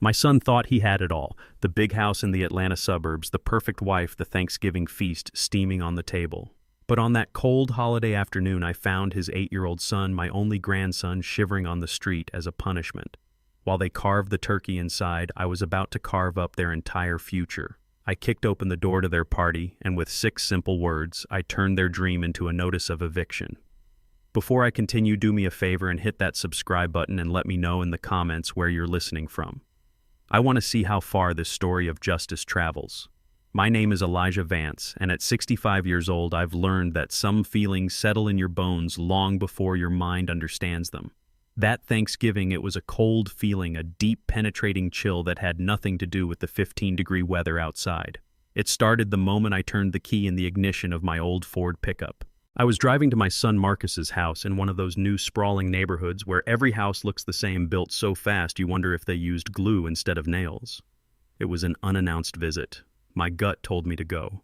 My son thought he had it all: the big house in the Atlanta suburbs, the perfect wife, the Thanksgiving feast steaming on the table. But on that cold holiday afternoon, I found his 8-year-old son, my only grandson, shivering on the street as a punishment. While they carved the turkey inside, I was about to carve up their entire future. I kicked open the door to their party, and with 6 simple words, I turned their dream into a notice of eviction. Before I continue, do me a favor and hit that subscribe button and let me know in the comments where you're listening from. I want to see how far this story of justice travels. My name is Elijah Vance, and at 65 years old, I've learned that some feelings settle in your bones long before your mind understands them. That Thanksgiving, it was a cold feeling, a deep, penetrating chill that had nothing to do with the 15-degree weather outside. It started the moment I turned the key in the ignition of my old Ford pickup. I was driving to my son Marcus's house in one of those new sprawling neighborhoods where every house looks the same, built so fast you wonder if they used glue instead of nails. It was an unannounced visit. My gut told me to go.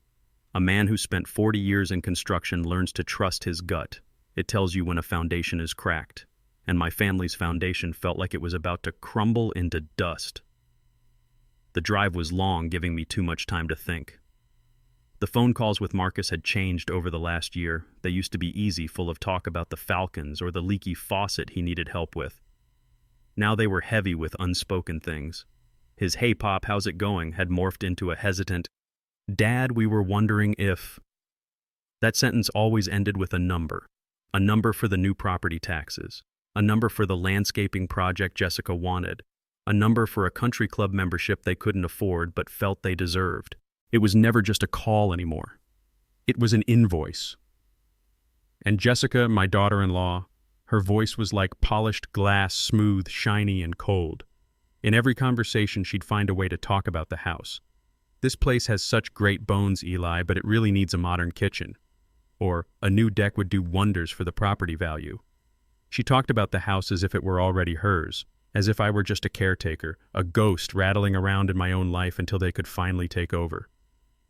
A man who spent 40 years in construction learns to trust his gut. It tells you when a foundation is cracked. And my family's foundation felt like it was about to crumble into dust. The drive was long, giving me too much time to think. The phone calls with Marcus had changed over the last year. They used to be easy, full of talk about the Falcons or the leaky faucet he needed help with. Now they were heavy with unspoken things. His "Hey Pop, how's it going?" had morphed into a hesitant, "Dad, we were wondering if..." That sentence always ended with a number for the new property taxes, a number for the landscaping project Jessica wanted, a number for a country club membership they couldn't afford but felt they deserved. It was never just a call anymore. It was an invoice. And Jessica, my daughter-in-law, her voice was like polished glass, smooth, shiny, and cold. In every conversation, she'd find a way to talk about the house. "This place has such great bones, Eli, but it really needs a modern kitchen." Or, "A new deck would do wonders for the property value." She talked about the house as if it were already hers, as if I were just a caretaker, a ghost rattling around in my own life until they could finally take over.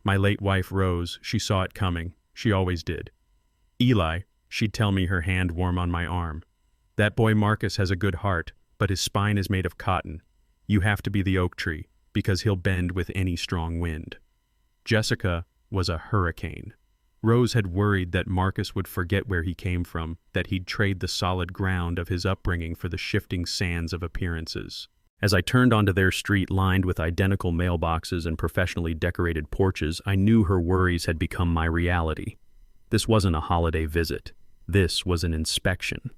My late wife, Rose, she saw it coming. She always did. "Eli," she'd tell me, her hand warm on my arm, "that boy Marcus has a good heart, but his spine is made of cotton. You have to be the oak tree, because he'll bend with any strong wind." Jessica was a hurricane. Rose had worried that Marcus would forget where he came from, that he'd trade the solid ground of his upbringing for the shifting sands of appearances. As I turned onto their street lined with identical mailboxes and professionally decorated porches, I knew her worries had become my reality. This wasn't a holiday visit. This was an inspection.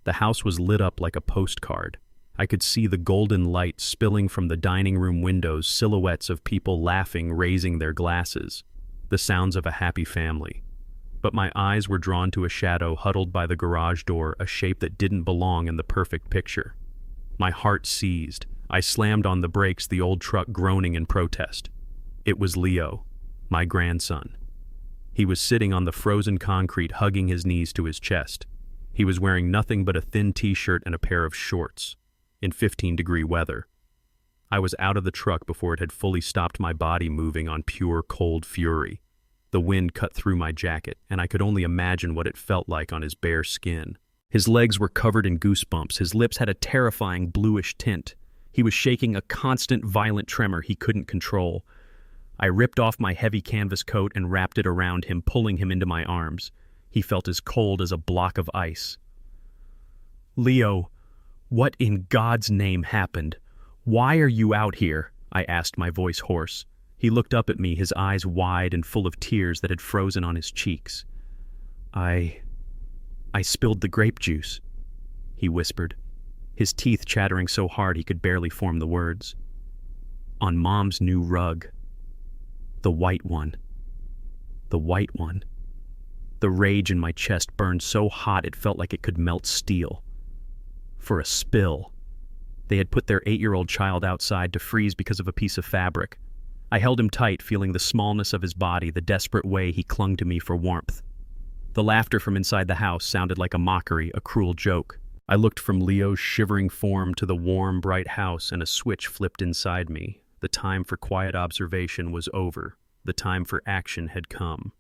The house was lit up like a postcard. I could see the golden light spilling from the dining room windows, silhouettes of people laughing, raising their glasses, the sounds of a happy family. But my eyes were drawn to a shadow huddled by the garage door, a shape that didn't belong in the perfect picture. My heart seized. I slammed on the brakes, the old truck groaning in protest. It was Leo, my grandson. He was sitting on the frozen concrete, hugging his knees to his chest. He was wearing nothing but a thin t-shirt and a pair of shorts, in 15-degree weather. I was out of the truck before it had fully stopped my body moving on pure cold fury. The wind cut through my jacket, and I could only imagine what it felt like on his bare skin. His legs were covered in goosebumps. His lips had a terrifying bluish tint. He was shaking a constant, violent tremor he couldn't control. I ripped off my heavy canvas coat and wrapped it around him, pulling him into my arms. He felt as cold as a block of ice. "Leo, what in God's name happened? Why are you out here?" I asked, my voice hoarse. He looked up at me, his eyes wide and full of tears that had frozen on his cheeks. I spilled the grape juice," he whispered, his teeth chattering so hard he could barely form the words. "On Mom's new rug. The white one. The white one." The rage in my chest burned so hot it felt like it could melt steel. For a spill. They had put their 8-year-old child outside to freeze because of a piece of fabric. I held him tight, feeling the smallness of his body, the desperate way he clung to me for warmth. The laughter from inside the house sounded like a mockery, a cruel joke. I looked from Leo's shivering form to the warm, bright house, and a switch flipped inside me. The time for quiet observation was over. The time for action had come.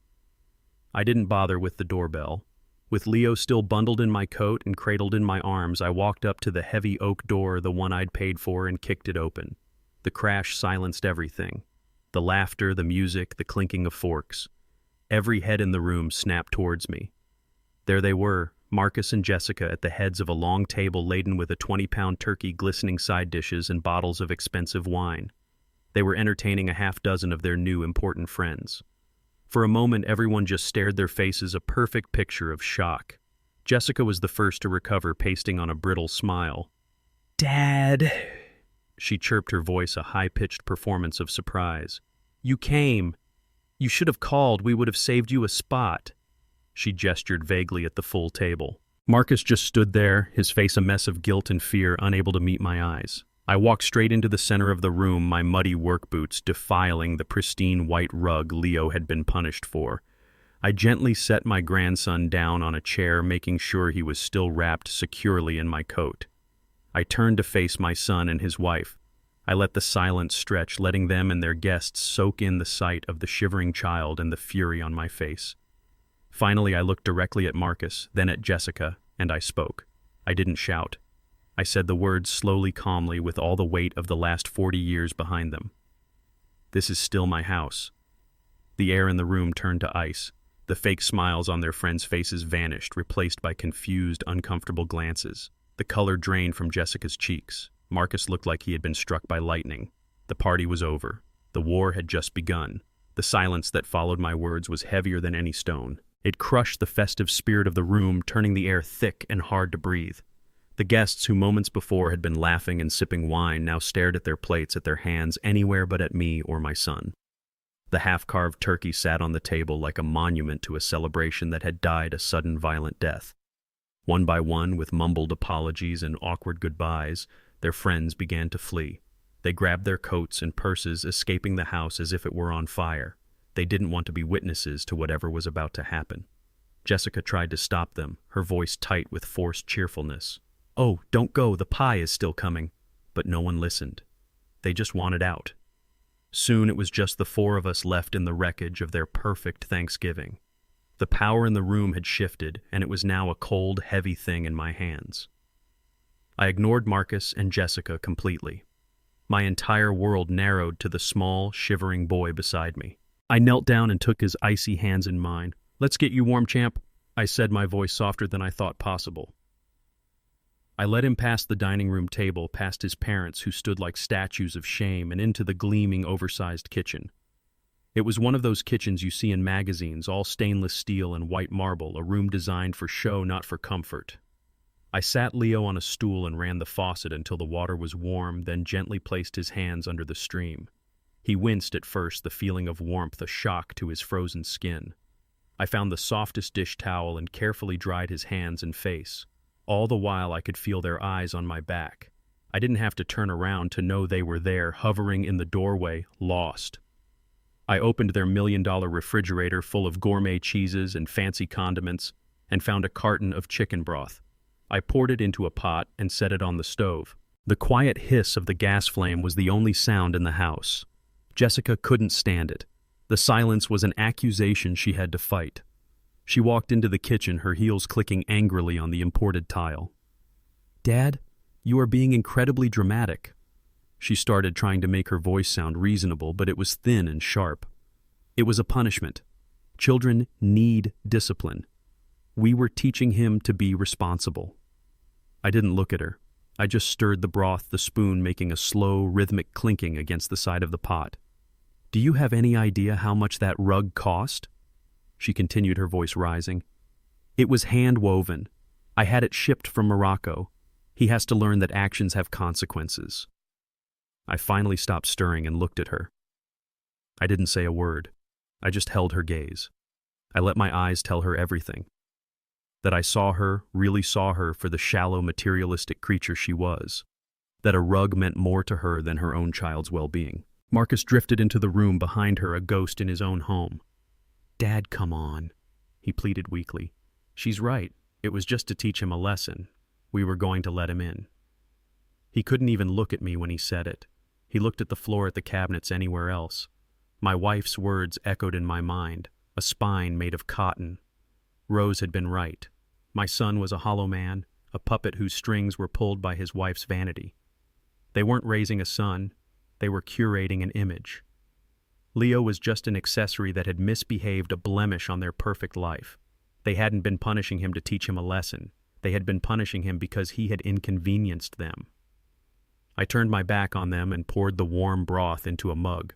I didn't bother with the doorbell. With Leo still bundled in my coat and cradled in my arms, I walked up to the heavy oak door, the one I'd paid for, and kicked it open. The crash silenced everything. The laughter, the music, the clinking of forks. Every head in the room snapped towards me. There they were, Marcus and Jessica at the heads of a long table laden with a 20-pound turkey, glistening side dishes, and bottles of expensive wine. They were entertaining a half-dozen of their new important friends. For a moment, everyone just stared, their faces a perfect picture of shock. Jessica was the first to recover, pasting on a brittle smile. "Dad," she chirped, her voice a high-pitched performance of surprise. "You came. You should have called. We would have saved you a spot." She gestured vaguely at the full table. Marcus just stood there, his face a mess of guilt and fear, unable to meet my eyes. I walked straight into the center of the room, my muddy work boots defiling the pristine white rug Leo had been punished for. I gently set my grandson down on a chair, making sure he was still wrapped securely in my coat. I turned to face my son and his wife. I let the silence stretch, letting them and their guests soak in the sight of the shivering child and the fury on my face. Finally, I looked directly at Marcus, then at Jessica, and I spoke. I didn't shout. I said the words slowly, calmly, with all the weight of the last 40 years behind them. "This is still my house." The air in the room turned to ice. The fake smiles on their friends' faces vanished, replaced by confused, uncomfortable glances. The color drained from Jessica's cheeks. Marcus looked like he had been struck by lightning. The party was over. The war had just begun. The silence that followed my words was heavier than any stone. It crushed the festive spirit of the room, turning the air thick and hard to breathe. The guests, who moments before had been laughing and sipping wine, now stared at their plates, at their hands, anywhere but at me or my son. The half-carved turkey sat on the table like a monument to a celebration that had died a sudden, violent death. One by one, with mumbled apologies and awkward goodbyes, their friends began to flee. They grabbed their coats and purses, escaping the house as if it were on fire. They didn't want to be witnesses to whatever was about to happen. Jessica tried to stop them, her voice tight with forced cheerfulness. "Oh, don't go, the pie is still coming." But no one listened. They just wanted out. Soon it was just the four of us left in the wreckage of their perfect Thanksgiving. The power in the room had shifted, and it was now a cold, heavy thing in my hands. I ignored Marcus and Jessica completely. My entire world narrowed to the small, shivering boy beside me. I knelt down and took his icy hands in mine. "Let's get you warm, champ," I said, my voice softer than I thought possible. I led him past the dining room table, past his parents, who stood like statues of shame, and into the gleaming, oversized kitchen. It was one of those kitchens you see in magazines, all stainless steel and white marble, a room designed for show, not for comfort. I sat Leo on a stool and ran the faucet until the water was warm, then gently placed his hands under the stream. He winced at first, the feeling of warmth a shock to his frozen skin. I found the softest dish towel and carefully dried his hands and face. All the while I could feel their eyes on my back. I didn't have to turn around to know they were there, hovering in the doorway, lost. I opened their $1 million refrigerator full of gourmet cheeses and fancy condiments and found a carton of chicken broth. I poured it into a pot and set it on the stove. The quiet hiss of the gas flame was the only sound in the house. Jessica couldn't stand it. The silence was an accusation she had to fight. She walked into the kitchen, her heels clicking angrily on the imported tile. "Dad, you are being incredibly dramatic." She started, trying to make her voice sound reasonable, but it was thin and sharp. It was a punishment. Children need discipline. We were teaching him to be responsible. I didn't look at her. I just stirred the broth, the spoon making a slow, rhythmic clinking against the side of the pot. "Do you have any idea how much that rug cost?" She continued, her voice rising. "It was hand-woven. I had it shipped from Morocco. He has to learn that actions have consequences." I finally stopped stirring and looked at her. I didn't say a word. I just held her gaze. I let my eyes tell her everything. That I saw her, really saw her for the shallow, materialistic creature she was. That a rug meant more to her than her own child's well-being. Marcus drifted into the room behind her, a ghost in his own home. "Dad, come on," he pleaded weakly. "She's right. It was just to teach him a lesson. We were going to let him in." He couldn't even look at me when he said it. He looked at the floor, at the cabinets, anywhere else. My wife's words echoed in my mind, a spine made of cotton. Rose had been right. My son was a hollow man, a puppet whose strings were pulled by his wife's vanity. They weren't raising a son. They were curating an image. Leo was just an accessory that had misbehaved, a blemish on their perfect life. They hadn't been punishing him to teach him a lesson. They had been punishing him because he had inconvenienced them. I turned my back on them and poured the warm broth into a mug.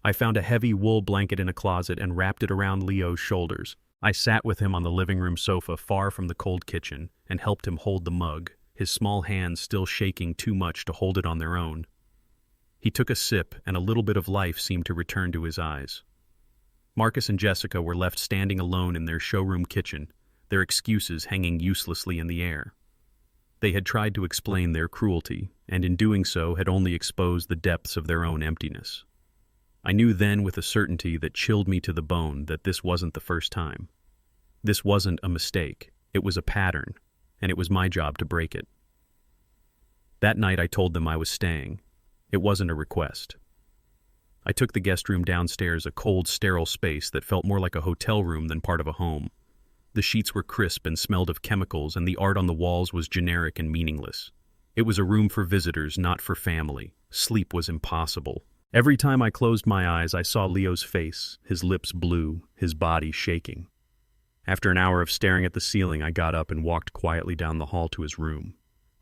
I found a heavy wool blanket in a closet and wrapped it around Leo's shoulders. I sat with him on the living room sofa far from the cold kitchen and helped him hold the mug, his small hands still shaking too much to hold it on their own. He took a sip and a little bit of life seemed to return to his eyes. Marcus and Jessica were left standing alone in their showroom kitchen, their excuses hanging uselessly in the air. They had tried to explain their cruelty, and in doing so had only exposed the depths of their own emptiness. I knew then with a certainty that chilled me to the bone that this wasn't the first time. This wasn't a mistake, it was a pattern, and it was my job to break it. That night I told them I was staying. It wasn't a request. I took the guest room downstairs, a cold, sterile space that felt more like a hotel room than part of a home. The sheets were crisp and smelled of chemicals, and the art on the walls was generic and meaningless. It was a room for visitors, not for family. Sleep was impossible. Every time I closed my eyes, I saw Leo's face, his lips blue, his body shaking. After an hour of staring at the ceiling, I got up and walked quietly down the hall to his room.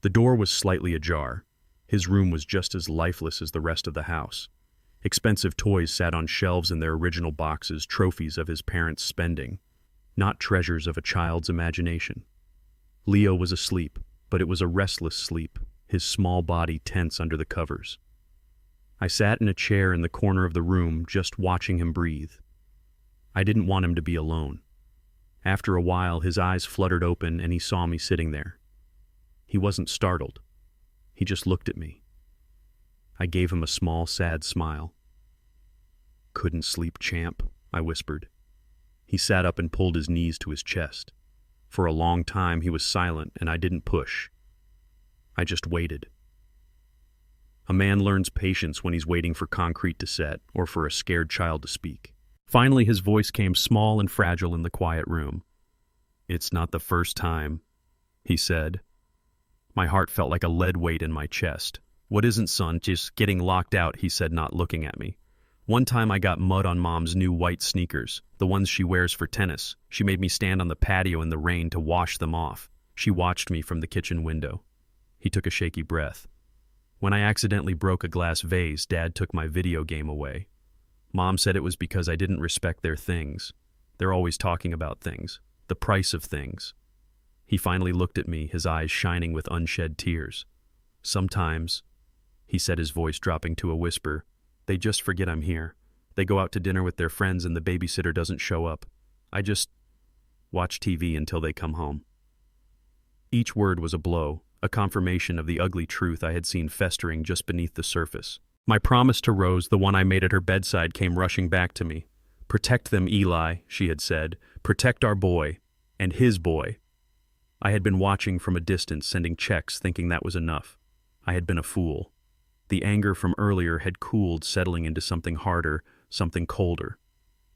The door was slightly ajar. His room was just as lifeless as the rest of the house. Expensive toys sat on shelves in their original boxes, trophies of his parents' spending, not treasures of a child's imagination. Leo was asleep, but it was a restless sleep, his small body tense under the covers. I sat in a chair in the corner of the room, just watching him breathe. I didn't want him to be alone. After a while, his eyes fluttered open and he saw me sitting there. He wasn't startled. He just looked at me. I gave him a small, sad smile. "Couldn't sleep, champ," I whispered. He sat up and pulled his knees to his chest. For a long time he was silent, and I didn't push. I just waited. A man learns patience when he's waiting for concrete to set or for a scared child to speak. Finally, his voice came small and fragile in the quiet room. "It's not the first time," he said. My heart felt like a lead weight in my chest. "What isn't, son? Just getting locked out," he said, not looking at me. "One time I got mud on Mom's new white sneakers, the ones she wears for tennis. She made me stand on the patio in the rain to wash them off. She watched me from the kitchen window." He took a shaky breath. "When I accidentally broke a glass vase, Dad took my video game away. Mom said it was because I didn't respect their things. They're always talking about things, the price of things." He finally looked at me, his eyes shining with unshed tears. "Sometimes," he said, his voice dropping to a whisper, "they just forget I'm here. They go out to dinner with their friends and the babysitter doesn't show up. I just watch TV until they come home." Each word was a blow, a confirmation of the ugly truth I had seen festering just beneath the surface. My promise to Rose, the one I made at her bedside, came rushing back to me. "Protect them, Eli," she had said. "Protect our boy. And his boy." I had been watching from a distance, sending checks, thinking that was enough. I had been a fool. The anger from earlier had cooled, settling into something harder, something colder.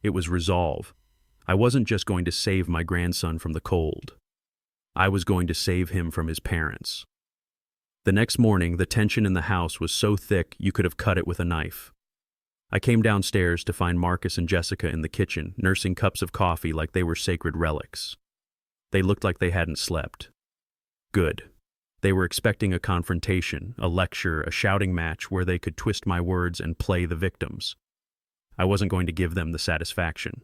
It was resolve. I wasn't just going to save my grandson from the cold. I was going to save him from his parents. The next morning, the tension in the house was so thick you could have cut it with a knife. I came downstairs to find Marcus and Jessica in the kitchen, nursing cups of coffee like they were sacred relics. They looked like they hadn't slept. Good. They were expecting a confrontation, a lecture, a shouting match where they could twist my words and play the victims. I wasn't going to give them the satisfaction.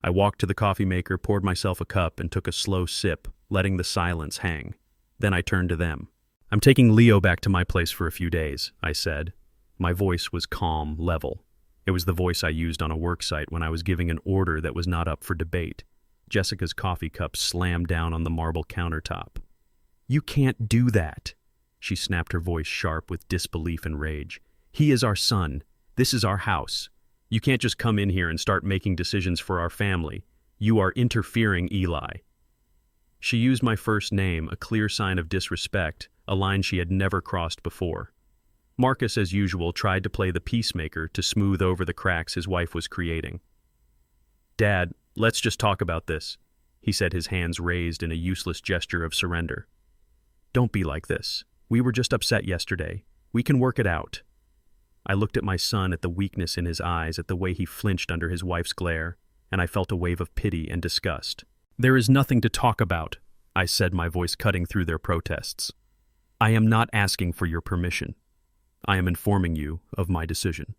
I walked to the coffee maker, poured myself a cup, and took a slow sip, letting the silence hang. Then I turned to them. "I'm taking Leo back to my place for a few days," I said. My voice was calm, level. It was the voice I used on a work site when I was giving an order that was not up for debate. Jessica's coffee cup slammed down on the marble countertop. "You can't do that," she snapped, her voice sharp with disbelief and rage. "He is our son. This is our house. You can't just come in here and start making decisions for our family. You are interfering, Eli." She used my first name, a clear sign of disrespect, a line she had never crossed before. Marcus, as usual, tried to play the peacemaker to smooth over the cracks his wife was creating. "Dad, let's just talk about this," he said, his hands raised in a useless gesture of surrender. "Don't be like this. We were just upset yesterday. We can work it out." I looked at my son, at the weakness in his eyes, at the way he flinched under his wife's glare, and I felt a wave of pity and disgust. "There is nothing to talk about," I said, my voice cutting through their protests. "I am not asking for your permission. I am informing you of my decision."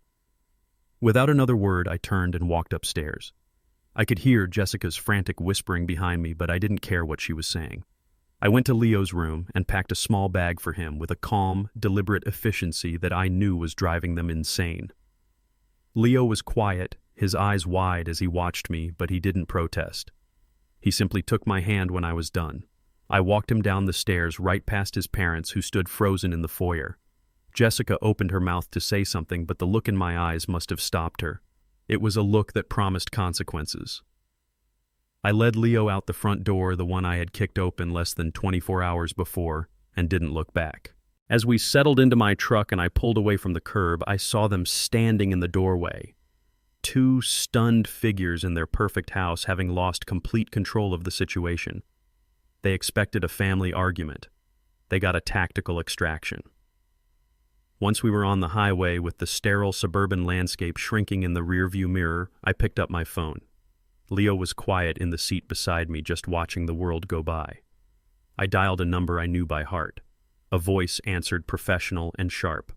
Without another word, I turned and walked upstairs. I could hear Jessica's frantic whispering behind me, but I didn't care what she was saying. I went to Leo's room and packed a small bag for him with a calm, deliberate efficiency that I knew was driving them insane. Leo was quiet, his eyes wide as he watched me, but he didn't protest. He simply took my hand when I was done. I walked him down the stairs right past his parents, who stood frozen in the foyer. Jessica opened her mouth to say something, but the look in my eyes must have stopped her. It was a look that promised consequences. I led Leo out the front door, the one I had kicked open less than 24 hours before, and didn't look back. As we settled into my truck and I pulled away from the curb, I saw them standing in the doorway. Two stunned figures in their perfect house, having lost complete control of the situation. They expected a family argument. They got a tactical extraction. Once we were on the highway with the sterile suburban landscape shrinking in the rearview mirror, I picked up my phone. Leo was quiet in the seat beside me, just watching the world go by. I dialed a number I knew by heart. A voice answered, professional and sharp.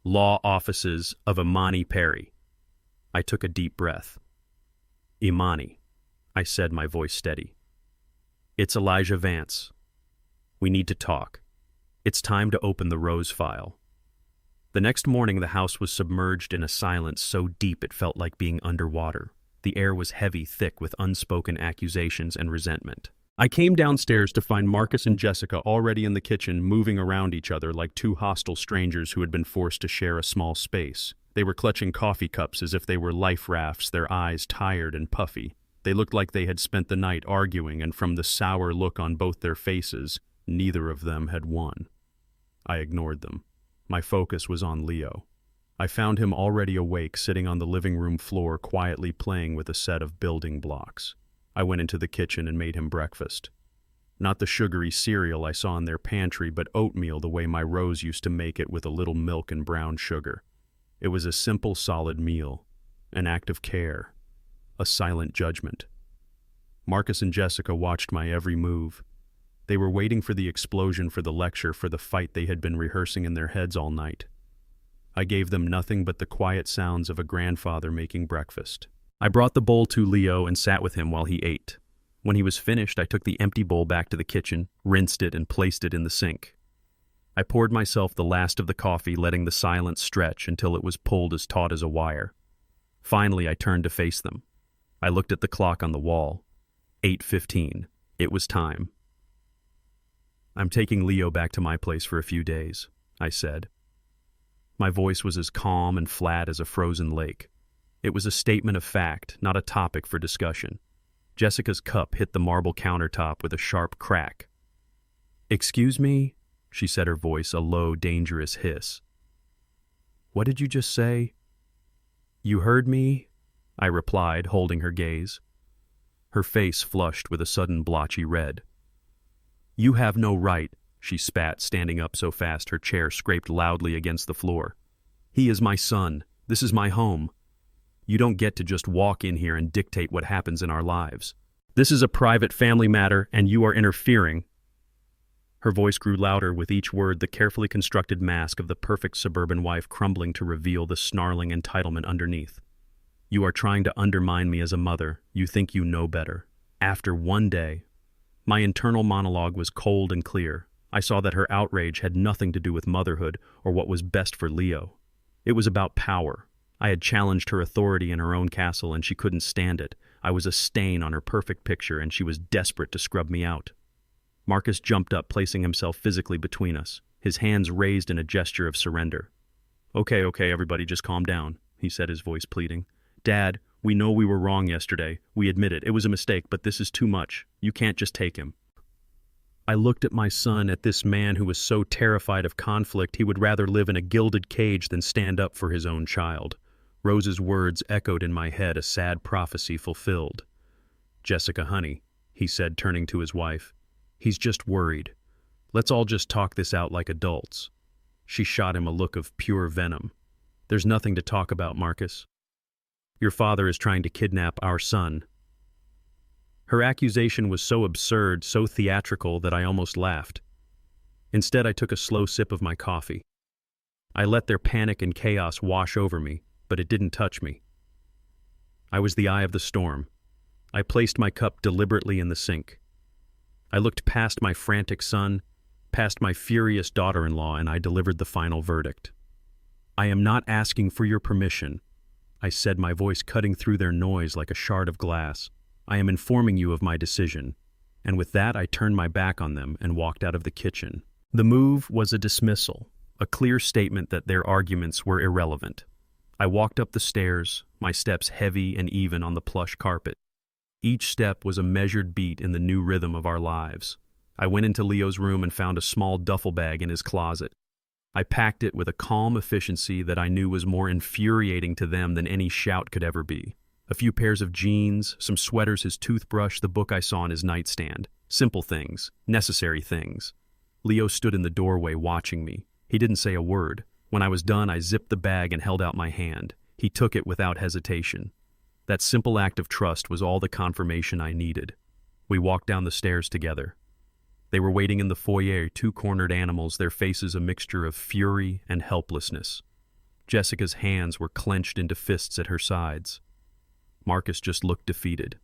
"Law offices of Imani Perry." I took a deep breath. "Imani," I said, my voice steady. "It's Elijah Vance. We need to talk. It's time to open the Rose file." The next morning, the house was submerged in a silence so deep it felt like being underwater. The air was heavy, thick with unspoken accusations and resentment. I came downstairs to find Marcus and Jessica already in the kitchen, moving around each other like two hostile strangers who had been forced to share a small space. They were clutching coffee cups as if they were life rafts, their eyes tired and puffy. They looked like they had spent the night arguing, and from the sour look on both their faces, neither of them had won. I ignored them. My focus was on Leo. I found him already awake, sitting on the living room floor, quietly playing with a set of building blocks. I went into the kitchen and made him breakfast. Not the sugary cereal I saw in their pantry, but oatmeal the way my Rose used to make it, with a little milk and brown sugar. It was a simple, solid meal, an act of care, a silent judgment. Marcus and Jessica watched my every move. They were waiting for the explosion, for the lecture, for the fight they had been rehearsing in their heads all night. I gave them nothing but the quiet sounds of a grandfather making breakfast. I brought the bowl to Leo and sat with him while he ate. When he was finished, I took the empty bowl back to the kitchen, rinsed it, and placed it in the sink. I poured myself the last of the coffee, letting the silence stretch until it was pulled as taut as a wire. Finally, I turned to face them. I looked at the clock on the wall. 8:15. It was time. "I'm taking Leo back to my place for a few days," I said. My voice was as calm and flat as a frozen lake. It was a statement of fact, not a topic for discussion. Jessica's cup hit the marble countertop with a sharp crack. "Excuse me?" she said, her voice a low, dangerous hiss. "What did you just say?" "You heard me?" I replied, holding her gaze. Her face flushed with a sudden blotchy red. "You have no right," she spat, standing up so fast her chair scraped loudly against the floor. "He is my son. This is my home. You don't get to just walk in here and dictate what happens in our lives. This is a private family matter, and you are interfering." Her voice grew louder with each word, the carefully constructed mask of the perfect suburban wife crumbling to reveal the snarling entitlement underneath. "You are trying to undermine me as a mother. You think you know better. After one day." My internal monologue was cold and clear. I saw that her outrage had nothing to do with motherhood or what was best for Leo. It was about power. I had challenged her authority in her own castle, and she couldn't stand it. I was a stain on her perfect picture, and she was desperate to scrub me out. Marcus jumped up, placing himself physically between us, his hands raised in a gesture of surrender. Okay, everybody, just calm down," he said, his voice pleading. "Dad, we know we were wrong yesterday. We admit it. It was a mistake, but this is too much. You can't just take him." I looked at my son, at this man who was so terrified of conflict he would rather live in a gilded cage than stand up for his own child. Rose's words echoed in my head, a sad prophecy fulfilled. "Jessica, honey," he said, turning to his wife. "He's just worried. Let's all just talk this out like adults." She shot him a look of pure venom. There's nothing to talk about, Marcus. Your father is trying to kidnap our son. Her accusation was so absurd, so theatrical, that I almost laughed. Instead, I took a slow sip of my coffee. I let their panic and chaos wash over me, but it didn't touch me. I was the eye of the storm. I placed my cup deliberately in the sink. I looked past my frantic son, past my furious daughter-in-law, and I delivered the final verdict. I am not asking for your permission, I said, my voice cutting through their noise like a shard of glass. I am informing you of my decision. And with that, I turned my back on them and walked out of the kitchen. The move was a dismissal, a clear statement that their arguments were irrelevant. I walked up the stairs, my steps heavy and even on the plush carpet. Each step was a measured beat in the new rhythm of our lives. I went into Leo's room and found a small duffel bag in his closet. I packed it with a calm efficiency that I knew was more infuriating to them than any shout could ever be. A few pairs of jeans, some sweaters, his toothbrush, the book I saw on his nightstand. Simple things, necessary things. Leo stood in the doorway watching me. He didn't say a word. When I was done, I zipped the bag and held out my hand. He took it without hesitation. That simple act of trust was all the confirmation I needed. We walked down the stairs together. They were waiting in the foyer, two cornered animals, their faces a mixture of fury and helplessness. Jessica's hands were clenched into fists at her sides. Marcus just looked defeated.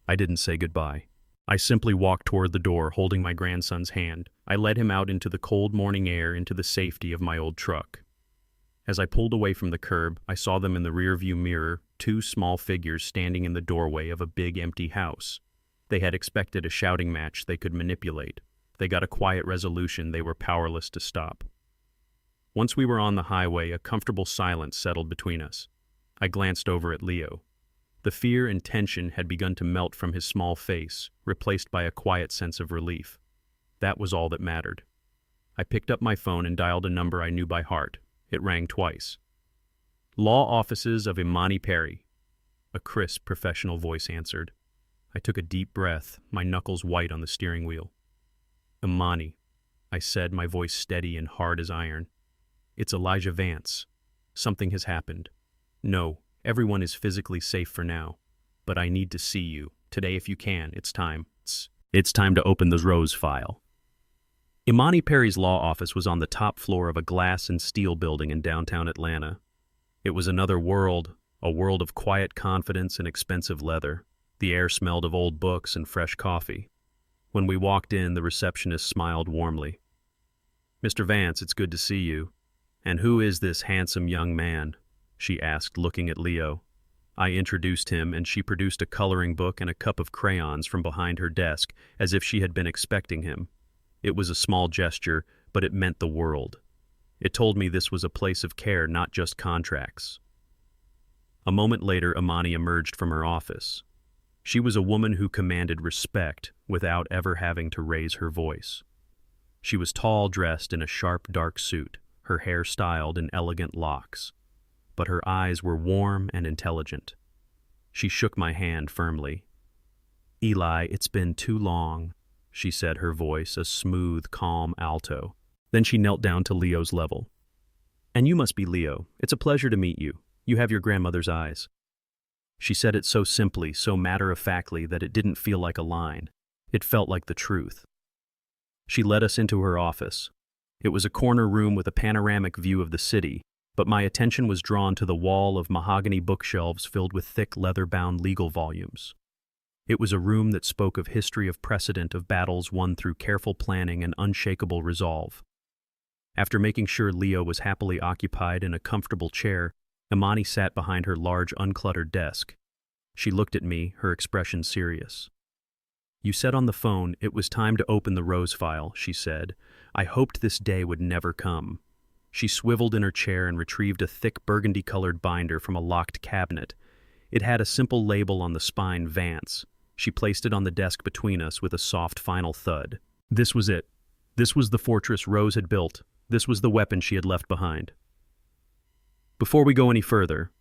I didn't say goodbye. I simply walked toward the door, holding my grandson's hand. I led him out into the cold morning air, into the safety of my old truck. As I pulled away from the curb, I saw them in the rearview mirror, two small figures standing in the doorway of a big empty house. They had expected a shouting match they could manipulate. They got a quiet resolution they were powerless to stop. Once we were on the highway, a comfortable silence settled between us. I glanced over at Leo. The fear and tension had begun to melt from his small face, replaced by a quiet sense of relief. That was all that mattered. I picked up my phone and dialed a number I knew by heart. It rang twice. Law offices of Imani Perry. A crisp, professional voice answered. I took a deep breath, my knuckles white on the steering wheel. Imani, I said, my voice steady and hard as iron. It's Elijah Vance. Something has happened. No, everyone is physically safe for now. But I need to see you. Today, if you can, it's time. It's time to open the Rose file. Imani Perry's law office was on the top floor of a glass and steel building in downtown Atlanta. It was another world, a world of quiet confidence and expensive leather. The air smelled of old books and fresh coffee. When we walked in, the receptionist smiled warmly. Mr. Vance, it's good to see you. And who is this handsome young man? She asked, looking at Leo. I introduced him, and she produced a coloring book and a cup of crayons from behind her desk, as if she had been expecting him. It was a small gesture, but it meant the world. It told me this was a place of care, not just contracts. A moment later, Imani emerged from her office. She was a woman who commanded respect without ever having to raise her voice. She was tall, dressed in a sharp, dark suit, her hair styled in elegant locks. But her eyes were warm and intelligent. She shook my hand firmly. Eli, it's been too long, she said, her voice a smooth, calm alto. Then she knelt down to Leo's level. And you must be Leo. It's a pleasure to meet you. You have your grandmother's eyes. She said it so simply, so matter-of-factly, that it didn't feel like a line. It felt like the truth. She led us into her office. It was a corner room with a panoramic view of the city, but my attention was drawn to the wall of mahogany bookshelves filled with thick leather-bound legal volumes. It was a room that spoke of history, of precedent, of battles won through careful planning and unshakable resolve. After making sure Leo was happily occupied in a comfortable chair, Imani sat behind her large, uncluttered desk. She looked at me, her expression serious. You said on the phone it was time to open the Rose file, she said. I hoped this day would never come. She swiveled in her chair and retrieved a thick burgundy-colored binder from a locked cabinet. It had a simple label on the spine, Vance. She placed it on the desk between us with a soft final thud. This was it. This was the fortress Rose had built. This was the weapon she had left behind. Before we go any further,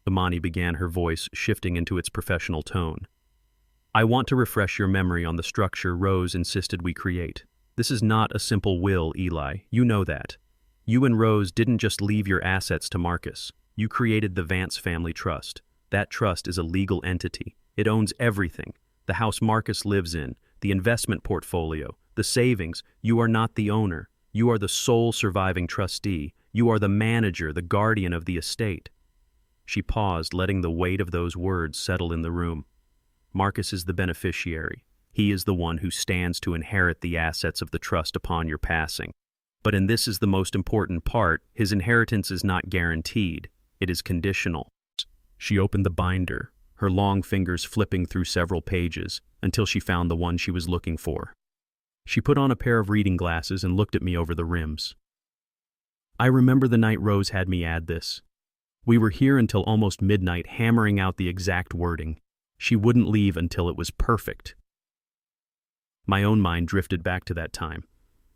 Imani began, her voice shifting into its professional tone. I want to refresh your memory on the structure Rose insisted we create. This is not a simple will, Eli. You know that. You and Rose didn't just leave your assets to Marcus. You created the Vance Family Trust. That trust is a legal entity. It owns everything. The house Marcus lives in, the investment portfolio, the savings. You are not the owner. You are the sole surviving trustee. You are the manager, the guardian of the estate. She paused, letting the weight of those words settle in the room. Marcus is the beneficiary. He is the one who stands to inherit the assets of the trust upon your passing. But and this is the most important part, his inheritance is not guaranteed. It is conditional. She opened the binder, her long fingers flipping through several pages, until she found the one she was looking for. She put on a pair of reading glasses and looked at me over the rims. I remember the night Rose had me add this. We were here until almost midnight hammering out the exact wording. She wouldn't leave until it was perfect. My own mind drifted back to that time.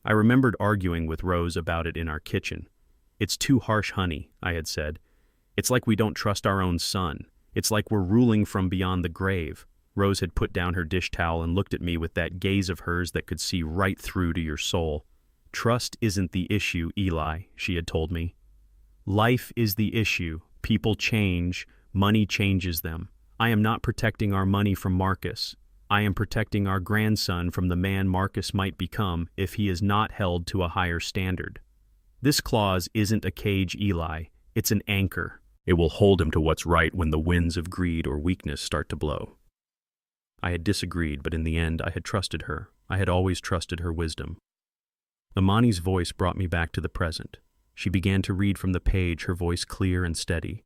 I remembered arguing with Rose about it in our kitchen. It's too harsh, honey, I had said. It's like we don't trust our own son. It's like we're ruling from beyond the grave. Rose had put down her dish towel and looked at me with that gaze of hers that could see right through to your soul. Trust isn't the issue, Eli, she had told me. Life is the issue. People change. Money changes them. I am not protecting our money from Marcus. I am protecting our grandson from the man Marcus might become if he is not held to a higher standard. This clause isn't a cage, Eli. It's an anchor. It will hold him to what's right when the winds of greed or weakness start to blow. I had disagreed, but in the end I had trusted her. I had always trusted her wisdom. Amani's voice brought me back to the present. She began to read from the page, her voice clear and steady.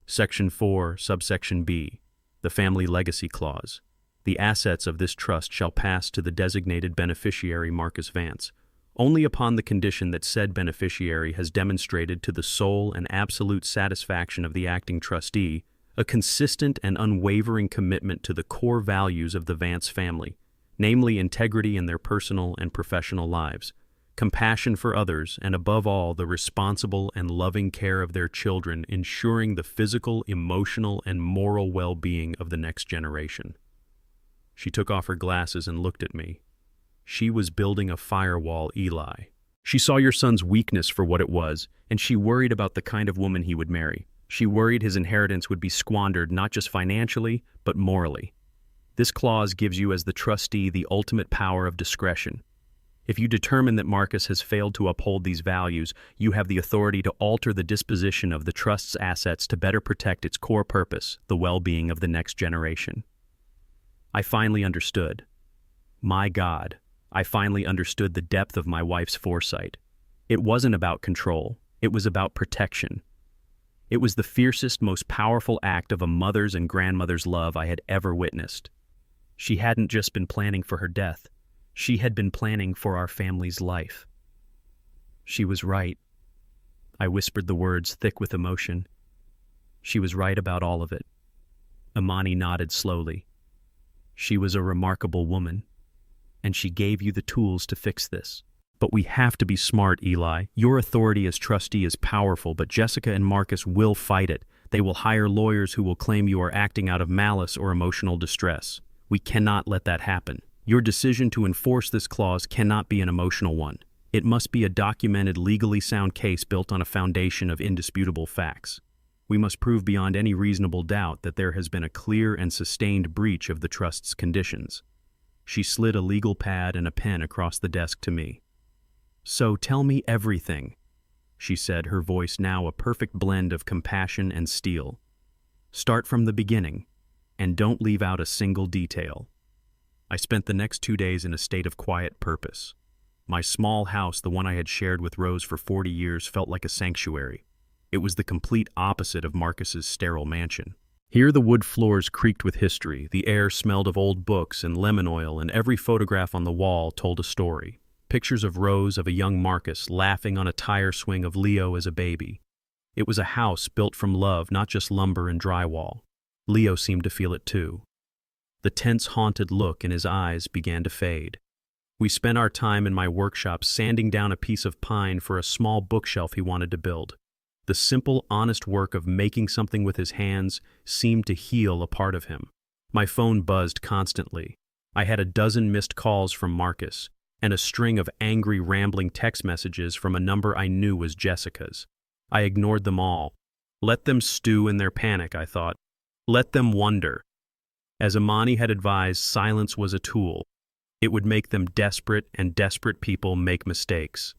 Section 4, subsection B, the Family Legacy Clause. The assets of this trust shall pass to the designated beneficiary Marcus Vance, only upon the condition that said beneficiary has demonstrated to the sole and absolute satisfaction of the acting trustee a consistent and unwavering commitment to the core values of the Vance family, namely integrity in their personal and professional lives, compassion for others, and above all, the responsible and loving care of their children, ensuring the physical, emotional, and moral well-being of the next generation. She took off her glasses and looked at me. She was building a firewall, Eli. She saw your son's weakness for what it was, and she worried about the kind of woman he would marry. She worried his inheritance would be squandered not just financially, but morally. This clause gives you as the trustee the ultimate power of discretion. If you determine that Marcus has failed to uphold these values, you have the authority to alter the disposition of the trust's assets to better protect its core purpose, the well-being of the next generation. I finally understood. My God, I finally understood the depth of my wife's foresight. It wasn't about control. It was about protection. It was the fiercest, most powerful act of a mother's and grandmother's love I had ever witnessed. She hadn't just been planning for her death. She had been planning for our family's life. She was right. I whispered the words thick with emotion. She was right about all of it. Amani nodded slowly. She was a remarkable woman, and she gave you the tools to fix this. But we have to be smart, Eli. Your authority as trustee is powerful, but Jessica and Marcus will fight it. They will hire lawyers who will claim you are acting out of malice or emotional distress. We cannot let that happen. Your decision to enforce this clause cannot be an emotional one. It must be a documented, legally sound case built on a foundation of indisputable facts. We must prove beyond any reasonable doubt that there has been a clear and sustained breach of the trust's conditions. She slid a legal pad and a pen across the desk to me. So tell me everything, she said, her voice now a perfect blend of compassion and steel. Start from the beginning, and don't leave out a single detail. I spent the next 2 days in a state of quiet purpose. My small house, the one I had shared with Rose for 40 years, felt like a sanctuary. It was the complete opposite of Marcus's sterile mansion. Here the wood floors creaked with history, the air smelled of old books and lemon oil, and every photograph on the wall told a story. Pictures of Rose, of a young Marcus, laughing on a tire swing, of Leo as a baby. It was a house built from love, not just lumber and drywall. Leo seemed to feel it too. The tense, haunted look in his eyes began to fade. We spent our time in my workshop sanding down a piece of pine for a small bookshelf he wanted to build. The simple, honest work of making something with his hands seemed to heal a part of him. My phone buzzed constantly. I had a dozen missed calls from Marcus. and a string of angry, rambling text messages from a number I knew was Jessica's. I ignored them all. Let them stew in their panic, I thought. Let them wonder. As Amani had advised, silence was a tool. It would make them desperate, and desperate people make mistakes.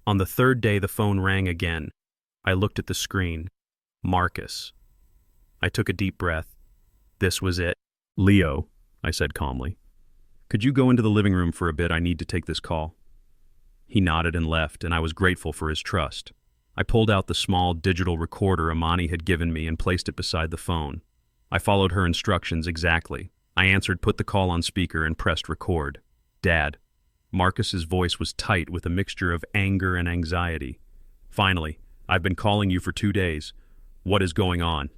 On the third day, the phone rang again. I looked at the screen. Marcus. I took a deep breath. This was it. "Leo," I said calmly. "Could you go into the living room for a bit? I need to take this call." He nodded and left, and I was grateful for his trust. I pulled out the small digital recorder Amani had given me and placed it beside the phone. I followed her instructions exactly. I answered, put the call on speaker, and pressed record. "Dad." Marcus's voice was tight with a mixture of anger and anxiety. "Finally, I've been calling you for 2 days. What is going on?"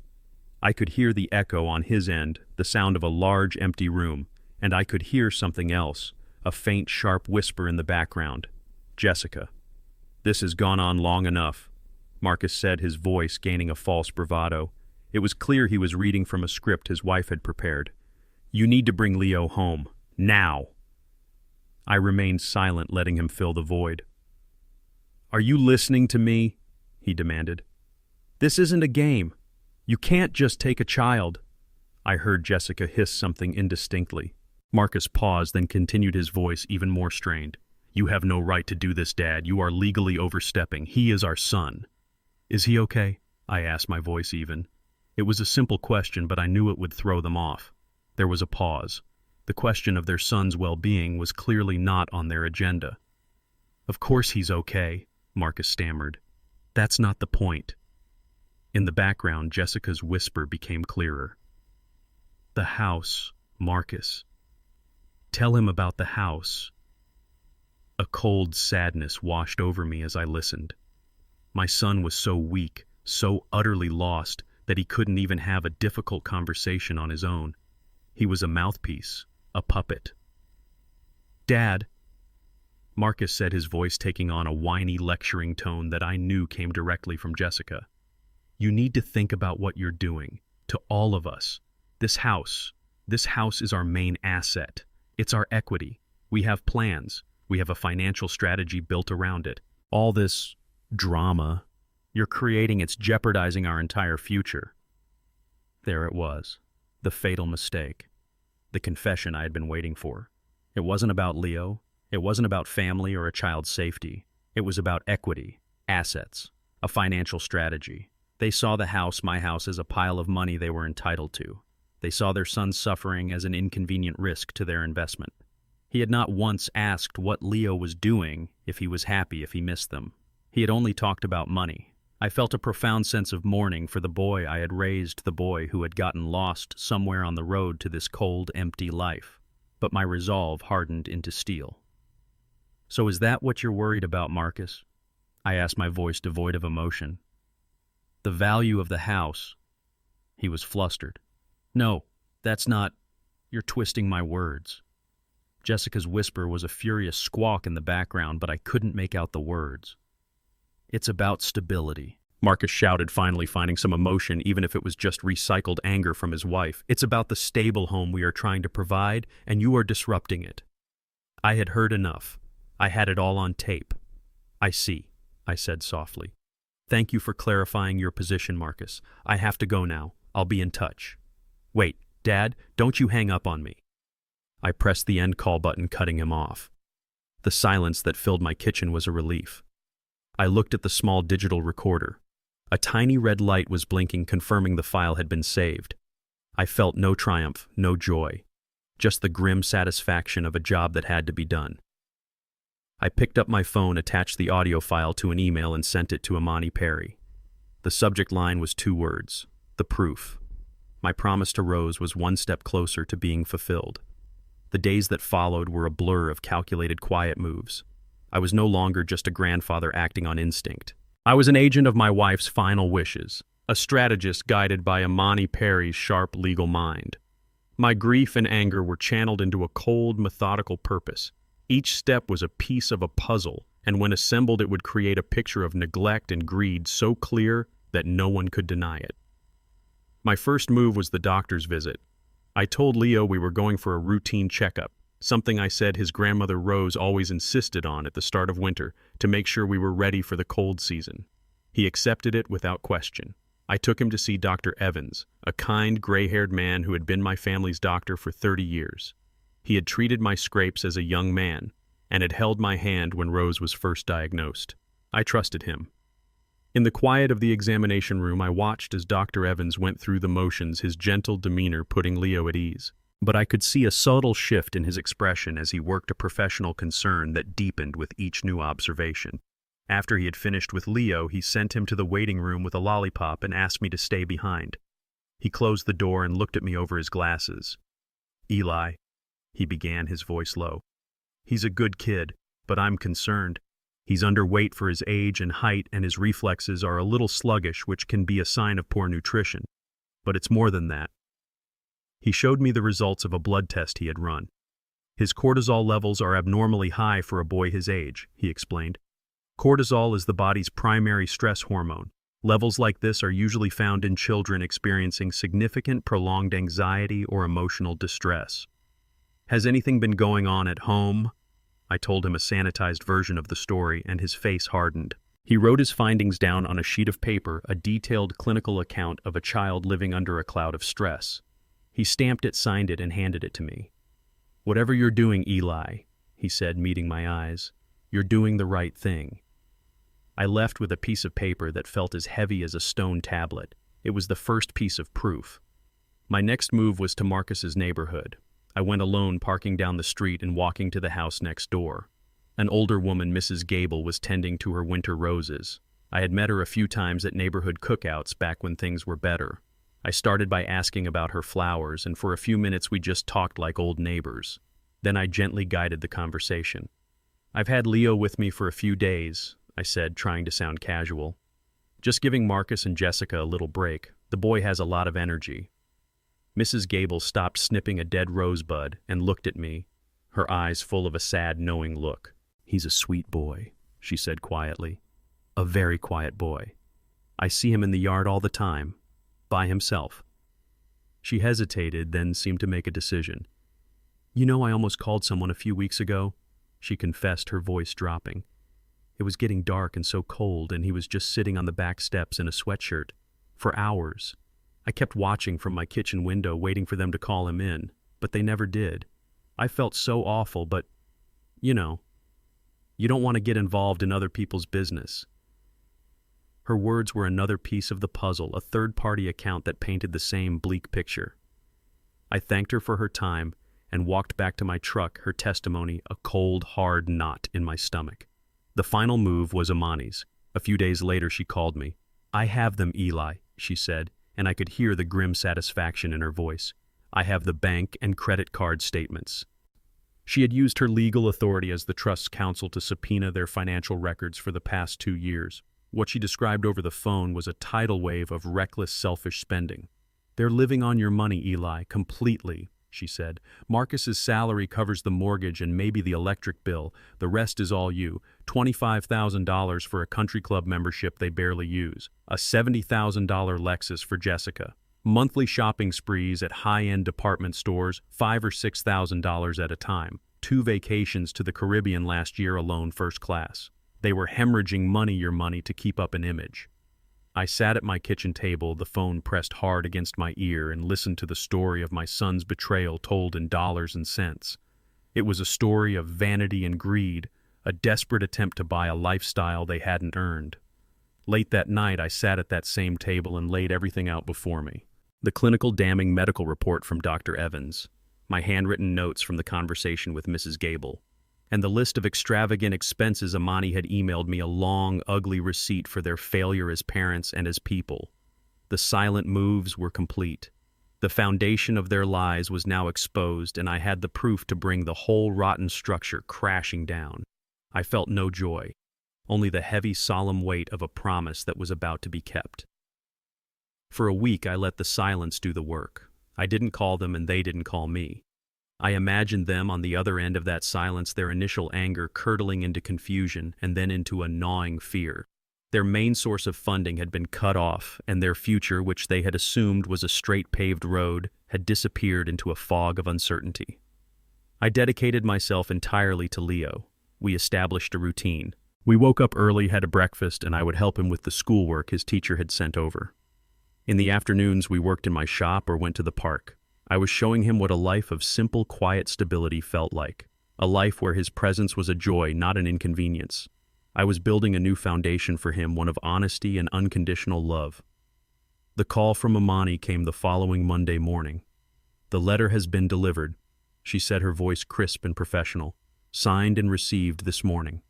I could hear the echo on his end, the sound of a large empty room, and I could hear something else, a faint, sharp whisper in the background. "Jessica." "This has gone on long enough," Marcus said, his voice gaining a false bravado. It was clear he was reading from a script his wife had prepared. "You need to bring Leo home. Now." I remained silent, letting him fill the void. "Are you listening to me?" he demanded. "This isn't a game. You can't just take a child." I heard Jessica hiss something indistinctly. Marcus paused, then continued, his voice even more strained. "You have no right to do this, Dad. You are legally overstepping. He is our son." "Is he okay?" I asked, my voice even. It was a simple question, but I knew it would throw them off. There was a pause. The question of their son's well-being was clearly not on their agenda. "Of course he's okay," Marcus stammered. "That's not the point." In the background, Jessica's whisper became clearer. "The house, Marcus. Tell him about the house." A cold sadness washed over me as I listened. My son was so weak, so utterly lost, that he couldn't even have a difficult conversation on his own. He was a mouthpiece, a puppet. "Dad," Marcus said, his voice taking on a whiny, lecturing tone that I knew came directly from Jessica. "You need to think about what you're doing. To all of us. This house is our main asset. It's our equity. We have plans. We have a financial strategy built around it. All this drama you're creating, it's jeopardizing our entire future." There it was. The fatal mistake. The confession I had been waiting for. It wasn't about Leo. It wasn't about family or a child's safety. It was about equity, assets, a financial strategy. They saw the house, my house, as a pile of money they were entitled to. They saw their son's suffering as an inconvenient risk to their investment. He had not once asked what Leo was doing, if he was happy, if he missed them. He had only talked about money. I felt a profound sense of mourning for the boy I had raised, the boy who had gotten lost somewhere on the road to this cold, empty life. But my resolve hardened into steel. "So is that what you're worried about, Marcus?" I asked, my voice devoid of emotion. "The value of the house." He was flustered. "No, that's not... You're twisting my words." Jessica's whisper was a furious squawk in the background, but I couldn't make out the words. "It's about stability," Marcus shouted, finally finding some emotion, even if it was just recycled anger from his wife. "It's about the stable home we are trying to provide, and you are disrupting it." I had heard enough. I had it all on tape. "I see," I said softly. "Thank you for clarifying your position, Marcus. I have to go now. I'll be in touch." "Wait, Dad, don't you hang up on me." I pressed the end call button, cutting him off. The silence that filled my kitchen was a relief. I looked at the small digital recorder. A tiny red light was blinking, confirming the file had been saved. I felt no triumph, no joy, just the grim satisfaction of a job that had to be done. I picked up my phone, attached the audio file to an email, and sent it to Amani Perry. The subject line was 2 words: the proof. My promise to Rose was one step closer to being fulfilled. The days that followed were a blur of calculated, quiet moves. I was no longer just a grandfather acting on instinct. I was an agent of my wife's final wishes, a strategist guided by Amani Perry's sharp legal mind. My grief and anger were channeled into a cold, methodical purpose. Each step was a piece of a puzzle, and when assembled it would create a picture of neglect and greed so clear that no one could deny it. My first move was the doctor's visit. I told Leo we were going for a routine checkup. something I said his grandmother Rose always insisted on at the start of winter to make sure we were ready for the cold season. He accepted it without question. I took him to see Dr. Evans, a kind, gray-haired man who had been my family's doctor for 30 years. He had treated my scrapes as a young man and had held my hand when Rose was first diagnosed. I trusted him. In the quiet of the examination room, I watched as Dr. Evans went through the motions, his gentle demeanor putting Leo at ease. But I could see a subtle shift in his expression as he worked a professional concern that deepened with each new observation. After he had finished with Leo, he sent him to the waiting room with a lollipop and asked me to stay behind. He closed the door and looked at me over his glasses. "Eli," he began, his voice low. "He's a good kid, but I'm concerned. He's underweight for his age and height, and his reflexes are a little sluggish, which can be a sign of poor nutrition. But it's more than that." He showed me the results of a blood test he had run. "His cortisol levels are abnormally high for a boy his age," he explained. "Cortisol is the body's primary stress hormone. Levels like this are usually found in children experiencing significant prolonged anxiety or emotional distress." "Has anything been going on at home?" I told him a sanitized version of the story, and his face hardened. He wrote his findings down on a sheet of paper, a detailed clinical account of a child living under a cloud of stress. He stamped it, signed it, and handed it to me. "Whatever you're doing, Eli," he said, meeting my eyes, "you're doing the right thing." I left with a piece of paper that felt as heavy as a stone tablet. It was the first piece of proof. My next move was to Marcus's neighborhood. I went alone, parking down the street and walking to the house next door. An older woman, Mrs. Gable, was tending to her winter roses. I had met her a few times at neighborhood cookouts back when things were better. I started by asking about her flowers, and for a few minutes we just talked like old neighbors. Then I gently guided the conversation. "I've had Leo with me for a few days," I said, trying to sound casual. "Just giving Marcus and Jessica a little break. The boy has a lot of energy." Mrs. Gable stopped snipping a dead rosebud and looked at me, her eyes full of a sad, knowing look. "He's a sweet boy," she said quietly. "A very quiet boy. I see him in the yard all the time, by himself." She hesitated, then seemed to make a decision. "You know, I almost called someone a few weeks ago," she confessed, her voice dropping. "It was getting dark and so cold, and he was just sitting on the back steps in a sweatshirt. For hours. I kept watching from my kitchen window, waiting for them to call him in, but they never did. I felt so awful, but, you know, you don't want to get involved in other people's business." Her words were another piece of the puzzle, a third-party account that painted the same bleak picture. I thanked her for her time and walked back to my truck, her testimony a cold, hard knot in my stomach. The final move was Amani's. A few days later she called me. "I have them, Eli," she said, and I could hear the grim satisfaction in her voice. "I have the bank and credit card statements." She had used her legal authority as the trust's counsel to subpoena their financial records for the past 2 years. What she described over the phone was a tidal wave of reckless, selfish spending. "They're living on your money, Eli, completely," she said. "Marcus's salary covers the mortgage and maybe the electric bill. The rest is all you. $25,000 for a country club membership they barely use. A $70,000 Lexus for Jessica. Monthly shopping sprees at high-end department stores, $5,000 or $6,000 at a time. 2 vacations to the Caribbean last year alone, first class. They were hemorrhaging your money to keep up an image." I sat at my kitchen table, the phone pressed hard against my ear, and listened to the story of my son's betrayal told in dollars and cents. It was a story of vanity and greed, a desperate attempt to buy a lifestyle they hadn't earned. Late that night, I sat at that same table and laid everything out before me. The clinical damning medical report from Dr. Evans, my handwritten notes from the conversation with Mrs. Gable, and the list of extravagant expenses Amani had emailed me, a long, ugly receipt for their failure as parents and as people. The silent moves were complete. The foundation of their lies was now exposed, and I had the proof to bring the whole rotten structure crashing down. I felt no joy, only the heavy, solemn weight of a promise that was about to be kept. For a week, I let the silence do the work. I didn't call them, and they didn't call me. I imagined them on the other end of that silence, their initial anger curdling into confusion and then into a gnawing fear. Their main source of funding had been cut off, and their future, which they had assumed was a straight paved road, had disappeared into a fog of uncertainty. I dedicated myself entirely to Leo. We established a routine. We woke up early, had a breakfast, and I would help him with the schoolwork his teacher had sent over. In the afternoons, we worked in my shop or went to the park. I was showing him what a life of simple, quiet stability felt like. A life where his presence was a joy, not an inconvenience. I was building a new foundation for him, one of honesty and unconditional love. The call from Amani came the following Monday morning. "The letter has been delivered," she said, her voice crisp and professional. "Signed and received this morning."